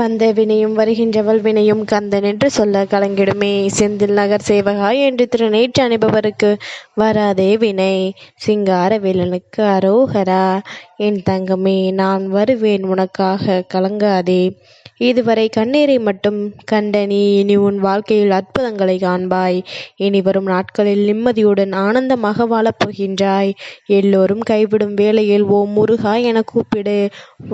வந்த வினையும் வருகின்றவள் வினையும் கந்தன் என்று சொல்ல கலங்கிடுமே. செந்தில் நகர் சேவகா என்று திருநேற்று அனுபவருக்கு வராதே வினை. சிங்கார வேலனுக்கு அரோகரா. என் தங்கமே, நான் வருவேன் உனக்காக, கலங்காதே. இதுவரை கண்ணீரை மட்டும் கண்ட நீ இனி உன் வாழ்க்கையில் அற்புதங்களை காண்பாய். இனி வரும் நாட்களில் நிம்மதியுடன் ஆனந்தமாக வாழப் போகின்றாய். எல்லோரும் கைவிடும் வேளையில் ஓ முருகா என கூப்பிடு,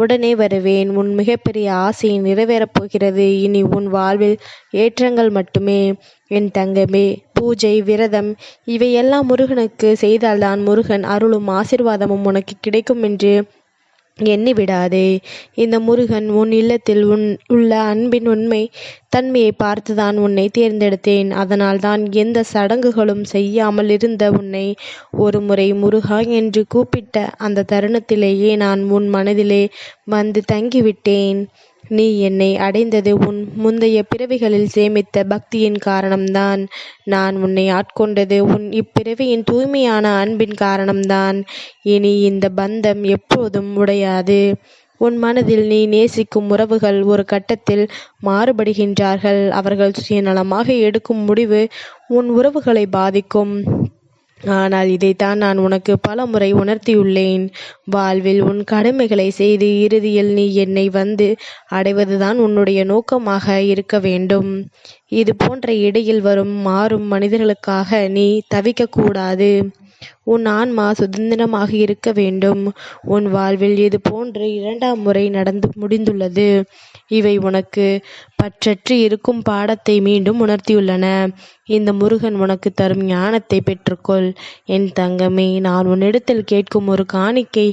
உடனே வருவேன். உன் மிகப்பெரிய ஆசை நிறைவேறப் போகிறது. இனி உன் வாழ்வில் ஏற்றங்கள் மட்டுமே. என் தங்கமே, பூஜை விரதம் இவையெல்லாம் முருகனுக்கு செய்தால்தான் முருகன் அருளும் ஆசிர்வாதமும் உனக்கு கிடைக்கும் என்று எண்ணி விடாதே. இந்த முருகன் உன் இல்லத்தில் உள்ள அன்பின் உண்மை தன்மையை பார்த்துதான் உன்னை தேர்ந்தெடுத்தேன். அதனால் தான் எந்த சடங்குகளும் செய்யாமல் இருந்த உன்னை ஒரு முறை முருகா என்று கூப்பிட்ட அந்த தருணத்திலேயே நான் உன் மனதிலே வந்து தங்கிவிட்டேன். நீ என்னை அடைந்தது உன் முந்தைய பிறவிகளில் சேமித்த பக்தியின் காரணம்தான். நான் உன்னை ஆட்கொண்டது உன் இப்பிறவியின் தூய்மையான அன்பின் காரணம்தான். இனி இந்த பந்தம் எப்போதும் உடையாது. உன் மனதில் நீ நேசிக்கும் உறவுகள் ஒரு கட்டத்தில் மாறுபடுகின்றார்கள். அவர்கள் சுயநலமாக எடுக்கும் முடிவு உன் உறவுகளை பாதிக்கும். ஆனால் இதைத்தான் நான் உனக்கு பல முறை உணர்த்தியுள்ளேன். வாழ்வில் உன் கடமைகளை செய்து இறுதியில் நீ என்னை வந்து அடைவதுதான் உன்னுடைய நோக்கமாக இருக்க வேண்டும். இது போன்ற இடையில் மாறும் மனிதர்களுக்காக நீ தவிக்கக்கூடாது. உன் ஆன்மா சுதந்திரமாக இருக்க வேண்டும். உன் வாழ்வில் இது போன்று 2ஆம் முறை நடந்து முடிந்துள்ளது. இவை உனக்கு பற்றற்று இருக்கும் பாடத்தை மீண்டும் உணர்த்தியுள்ளன. இந்த முருகன் உனக்கு தரும் ஞானத்தை பெற்றுக்கொள். என் தங்கமே, நான் உன்னிடத்தில் கேட்கும் ஒரு காணிக்கை,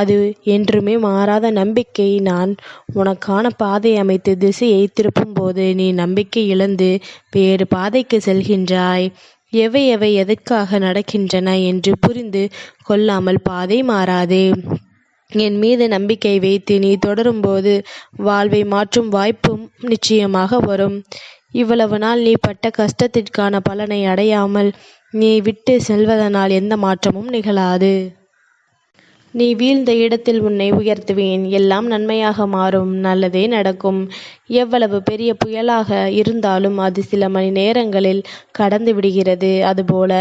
அது என்றுமே மாறாத நம்பிக்கை. நான் உனக்கான பாதை அமைத்து திசையை திருப்பும் போது நீ நம்பிக்கை இழந்து வேறு பாதைக்கு செல்கின்றாய். எவை எதற்காக நடக்கின்றன என்று புரிந்து கொள்ளாமல் பாதை மாறாதே. என் மீது நம்பிக்கை வைத்து நீ தொடரும்போது வாழ்வை மாற்றும் வாய்ப்பும் நிச்சயமாக வரும். இவ்வளவு நாள் நீ பட்ட கஷ்டத்திற்கான பலனை அடையாமல் நீ விட்டு செல்வதனால் எந்த மாற்றமும் நிகழாது. நீ வீழ்ந்த இடத்தில் உன்னை உயர்த்துவேன். எல்லாம் நன்மையாக மாறும். நல்லதே நடக்கும். எவ்வளவு பெரிய புயலாக இருந்தாலும் அது சில மணி நேரங்களில் கடந்து விடுகிறது. அதுபோல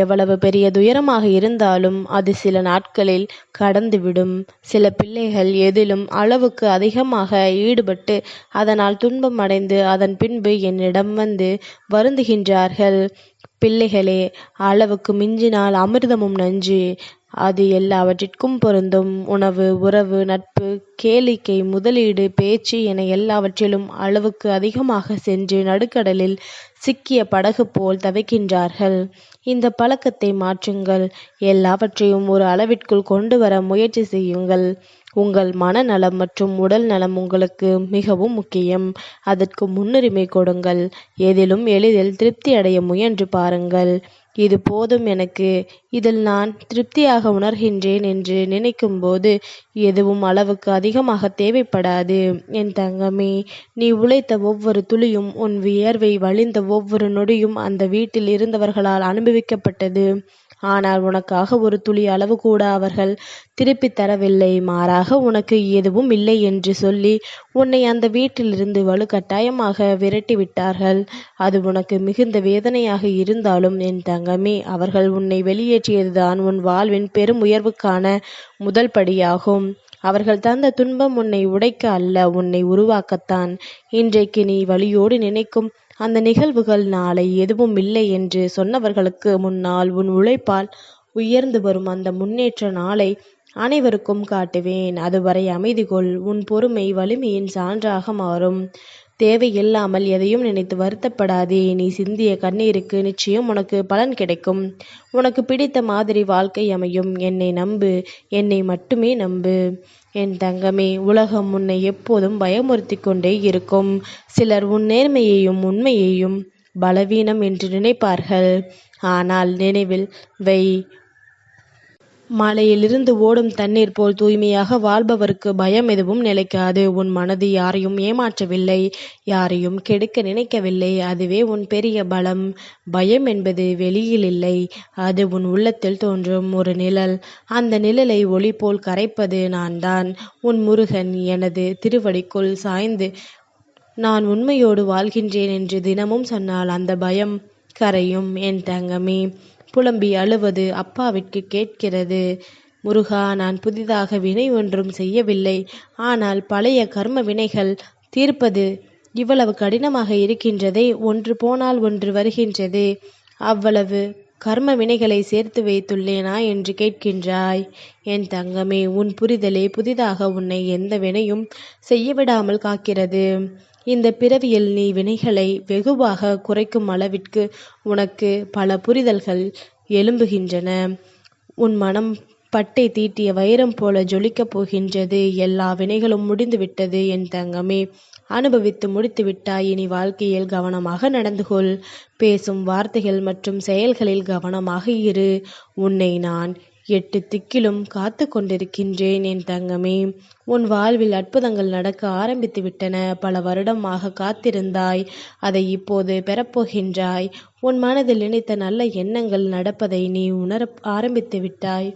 எவ்வளவு பெரிய துயரமாக இருந்தாலும் அது சில நாட்களில் கடந்துவிடும். சில பிள்ளைகள் எதிலும் அளவுக்கு அதிகமாக ஈடுபட்டு அதனால் துன்பம் அடைந்து அதன் பின்பு என்னிடம் வந்து வருந்துகின்றார்கள். பிள்ளைகளே, அளவுக்கு மிஞ்சினால் அமிர்தமும் நஞ்சு. அது எல்லாவற்றிற்கும் பொருந்தும். உணவு, உறவு, நட்பு, கேளிக்கை, முதலீடு, பேச்சு என எல்லாவற்றிலும் அளவுக்கு அதிகமாக சென்று நடுக்கடலில் சிக்கிய படகு போல் தவிக்கின்றார்கள். இந்த பழக்கத்தை மாற்றுங்கள். எல்லாவற்றையும் ஒரு அளவிற்குள் கொண்டு வர முயற்சி செய்யுங்கள். உங்கள் மனநலம் மற்றும் உடல் நலம் உங்களுக்கு மிகவும் முக்கியம். அதற்கு முன்னுரிமை கொடுங்கள். எதிலும் எளிதில் திருப்தி அடைய முயன்று பாருங்கள். இது போதும் எனக்கு, இதில் நான் திருப்தியாக உணர்கின்றேன் என்று நினைக்கும்போது எதுவும் அளவுக்கு அதிகமாக தேவைப்படாது. என் தங்கமே, நீ உழைத்த ஒவ்வொரு துளியும், உன் வியர்வை வழிந்த ஒவ்வொரு நொடியும் அந்த வீட்டில் இருந்தவர்களால் அனுபவிக்கப்பட்டது. ஆனால் உனக்காக ஒரு துளி அளவு கூட அவர்கள் திருப்பி தரவில்லை. மாறாக உனக்கு எதுவும் இல்லை என்று சொல்லி உன்னை அந்த வீட்டிலிருந்து வலுக்கட்டாயமாக விரட்டி விட்டார்கள். அது உனக்கு மிகுந்த வேதனையாக இருந்தாலும் என் தங்கமே, அவர்கள் உன்னை வெளியேற்றியதுதான் உன் வாழ்வின் பெரும் உயர்வுக்கான முதல் படியாகும். அவர்கள் தந்த துன்பம் உன்னை உடைக்க அல்ல, உன்னை உருவாக்கத்தான். இன்றைக்கு நீ வலியோடு நினைக்கும் அந்த நிகழ்வுகள் நாளை எதுவும் இல்லை என்று சொன்னவர்களுக்கு முன்னால் உன் உழைப்பால் உயர்ந்து வரும் அந்த முன்னேற்ற நாளை அனைவருக்கும் காட்டுவேன். அதுவரை அமைதி கொள். உன் பொறுமை வலிமையின் சான்றாக மாறும். தேவையில்லாமல் எதையும் நினைத்து வருத்தப்படாதே. நீ சிந்திய கண்ணீருக்கு நிச்சயம் உனக்கு பலன் கிடைக்கும். உனக்கு பிடித்த மாதிரி வாழ்க்கை அமையும். என்னை நம்பு, என்னை மட்டுமே நம்பு. என் தங்கமே, உலகம் உன்னை எப்போதும் பயமுறுத்தி கொண்டே இருக்கும். சிலர் உன் நேர்மையையும் உண்மையையும் பலவீனம் என்று நினைப்பார்கள். ஆனால் நினைவில் வை, மலையிலிருந்து ஓடும் தண்ணீர் போல் தூய்மையாக வாழ்பவருக்கு பயம் எதுவும் நிலைக்காது. உன் மனது யாரையும் ஏமாற்றவில்லை, யாரையும் கெடுக்க நினைக்கவில்லை. அதுவே உன் பெரிய பலம். பயம் என்பது வெளியில் இல்லை, அது உன் உள்ளத்தில் தோன்றும் ஒரு நிழல். அந்த நிழலை ஒளி போல் கரைப்பது நான் தான், உன் முருகன். எனது திருவடிக்குள் சாய்ந்து நான் உண்மையோடு வாழ்கின்றேன் என்று தினமும் சொன்னால் அந்த பயம் கரையும் என் தங்கமே. புலம்பி அழுவது அப்பாவிற்கு கேட்கிறது. முருகா, நான் புதிதாக வினை ஒன்றும் செய்யவில்லை. ஆனால் பழைய கர்ம வினைகள் தீர்ப்பது இவ்வளவு கடினமாக இருக்கின்றதே. ஒன்று போனால் ஒன்று வருகின்றதே. அவ்வளவு கர்ம வினைகளை சேர்த்து வைத்துள்ளேனா என்று கேட்கின்றாய். என் தங்கமே, உன் புரிதலே புதிதாக உன்னை எந்த வினையும் செய்யவிடாமல் காக்கிறது. இந்த பிறவியில் நீ வினைகளை வெகுவாக குறைக்கும் அளவிற்கு உனக்கு பல புரிதல்கள் எழும்புகின்றன. உன் மனம் பட்டை தீட்டிய வைரம் போல ஜொலிக்கப் போகின்றது. எல்லா வினைகளும் முடிந்துவிட்டது என் தங்கமே. அனுபவித்து முடித்து விட்டாய். இனி வாழ்க்கையில் கவனமாக நடந்து கொள். பேசும் வார்த்தைகள் மற்றும் செயல்களில் கவனமாக இரு. உன்னை நான் 8 திக்கிலும் காத்து கொண்டிருக்கின்றேன் என் தங்கமே. உன் வாழ்வில் அற்புதங்கள் நடக்க ஆரம்பித்து விட்டன. பல வருடமாக காத்திருந்தாய். அதை இப்போது பெறப்போகின்றாய். உன் மனதில் நினைத்த நல்ல எண்ணங்கள் நடப்பதை நீ உணர ஆரம்பித்து விட்டாய்.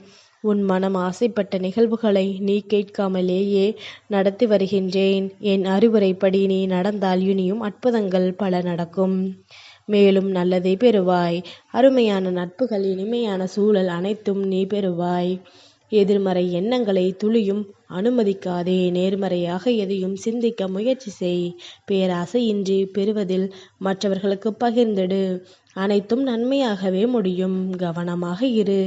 உன் மனம் ஆசைப்பட்ட நிகழ்வுகளை நீ கேட்காமலேயே நடத்தி வருகின்றேன். என் அறிவுரைப்படி நீ நடந்தால் இனியும் அற்புதங்கள் பல நடக்கும். மேலும் நல்லதை பெறுவாய். அருமையான நட்புகள், இனிமையான சூழல் அனைத்தும் நீ பெறுவாய். எதிர்மறை எண்ணங்களை துளியும் அனுமதிக்காதே. நேர்மறையாக எதையும் சிந்திக்க முயற்சி செய். பேராசையின்றி பெறுவதில் மற்றவர்களுக்கு பகிர்ந்திடு. அனைத்தும் நன்மையாகவே முடியும். கவனமாக இரு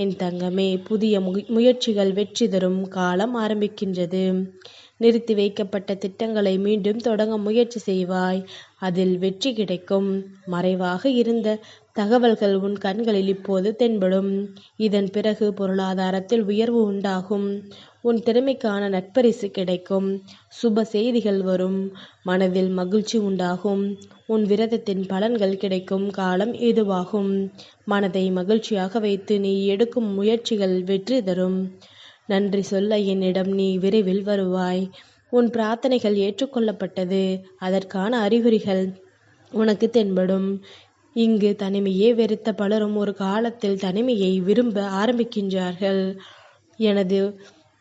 என் தங்கமே. புதிய முயற்சிகள் வெற்றி தரும் காலம் ஆரம்பிக்கின்றது. நிறுத்தி வைக்கப்பட்ட திட்டங்களை மீண்டும் தொடங்க முயற்சி செய்வாய். அதில் வெற்றி கிடைக்கும். மறைவாக இருந்த தகவல்கள் உன் கண்களில் இப்போது தென்படும். இதன் பிறகு பொருளாதாரத்தில் உயர்வு உண்டாகும். உன் திறமைக்கான நட்பரிசு கிடைக்கும். சுப செய்திகள் வரும். மனதில் மகிழ்ச்சி உண்டாகும். உன் விரதத்தின் பலன்கள் கிடைக்கும் காலம் இதுவாகும். மனதை மகிழ்ச்சியாக வைத்து நீ எடுக்கும் முயற்சிகள் வெற்றி தரும். நன்றி சொல்ல என்னிடம் நீ விரைவில் வருவாய். உன் பிரார்த்தனைகள் ஏற்றுக்கொள்ளப்பட்டது. அதற்கான அறிகுறிகள் உனக்கு தென்படும். இங்கு தனிமையே வெறுத்த பலரும் ஒரு காலத்தில் தனிமையை விரும்ப ஆரம்பிக்கின்றார்கள்.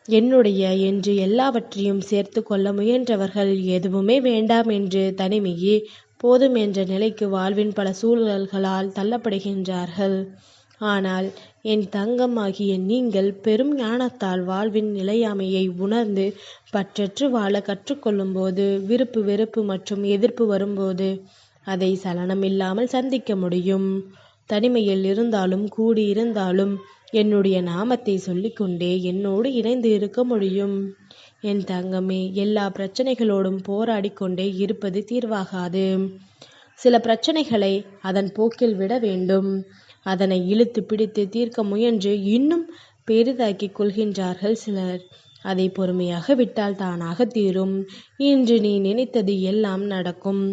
என்னுடைய என்று எல்லாவற்றையும் சேர்த்து கொள்ள முயன்றவர்கள் எதுவுமே வேண்டாம் என்று தனிமையே போதும் என்ற நிலைக்கு வாழ்வின் பல சூழல்களால் தள்ளப்படுகின்றார்கள். ஆனால் என் தங்கம் ஆகிய நீங்கள் பெரும் ஞானத்தால் வாழ்வின் நிலையாமையை உணர்ந்து பற்றற்று வாழ கற்றுக்கொள்ளும்போது விருப்பு வெறுப்பு மற்றும் எதிர்ப்பு வரும்போது அதை சலனமில்லாமல் சந்திக்க முடியும். தனிமையில் இருந்தாலும் கூடியிருந்தாலும் என்னுடைய நாமத்தை சொல்லிக்கொண்டே என்னோடு இணைந்து இருக்க முடியும். என் தங்கமே, எல்லா பிரச்சனைகளோடும் போராடி கொண்டே இருப்பது தீர்வாகாது. சில பிரச்சனைகளை அதன் போக்கில் விட வேண்டும். அதனை இழுத்து பிடித்து தீர்க்க முயன்று இன்னும் பெரிதாக்கிக் கொள்கின்றார்கள் சிலர். அதை பொறுமையாக விட்டால் தானாக தீரும். இன்று நீ நினைத்தது எல்லாம் நடக்கும்.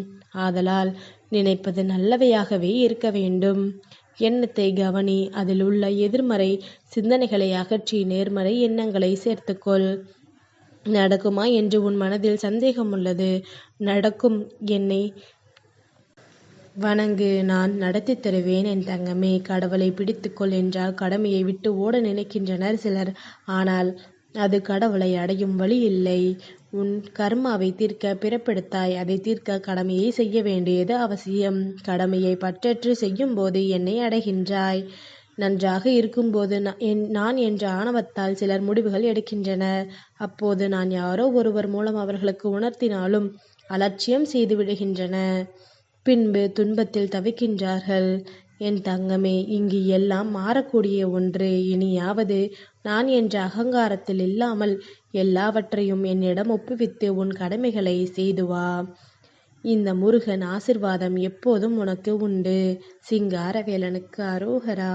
ஆதலால் நினைப்பது நல்லவையாகவே இருக்க வேண்டும். எண்ணத்தை கவனி. அதில் உள்ள எதிர்மறை சிந்தனைகளை அகற்றி நேர்மறை எண்ணங்களை சேர்த்துக்கொள். நடக்குமா என்று உன் மனதில் சந்தேகம் உள்ளது. நடக்கும். என்னை வணங்கு, நான் நடத்தி தருவேன் என் தங்கமே. கடவுளை பிடித்துக்கொள் என்றால் கடமையை விட்டு ஓட நினைக்கின்றனர் சிலர். ஆனால் அது கடவுளை அடையும் வழி இல்லை. உன் கர்மாவை தீர்க்க பிறப்பெடுத்தாய். அதை தீர்க்க கடமையை செய்ய வேண்டியது அவசியம். கடமையை பற்றற்று செய்யும் போது என்னை அடைகின்றாய். நன்றாக இருக்கும்போது நான் என்ற ஆணவத்தால் சிலர் முடிவுகள் எடுக்கின்றனர். அப்போது நான் யாரோ ஒருவர் மூலம் அவர்களுக்கு உணர்த்தினாலும் அலட்சியம் செய்து விடுகின்றனர். பின்பு துன்பத்தில் தவிக்கின்றார்கள். என் தங்கமே, இங்கு எல்லாம் மாறக்கூடிய ஒன்று. இனியாவது நான் என்ற அகங்காரத்தில் இல்லாமல் எல்லாவற்றையும் என்னிடம் ஒப்புவித்து உன் கடமைகளை செய்து வா. இந்த முருகன் ஆசிர்வாதம் எப்போதும் உனக்கு உண்டு. சிங்காரவேலனுக்கு அரோகரா.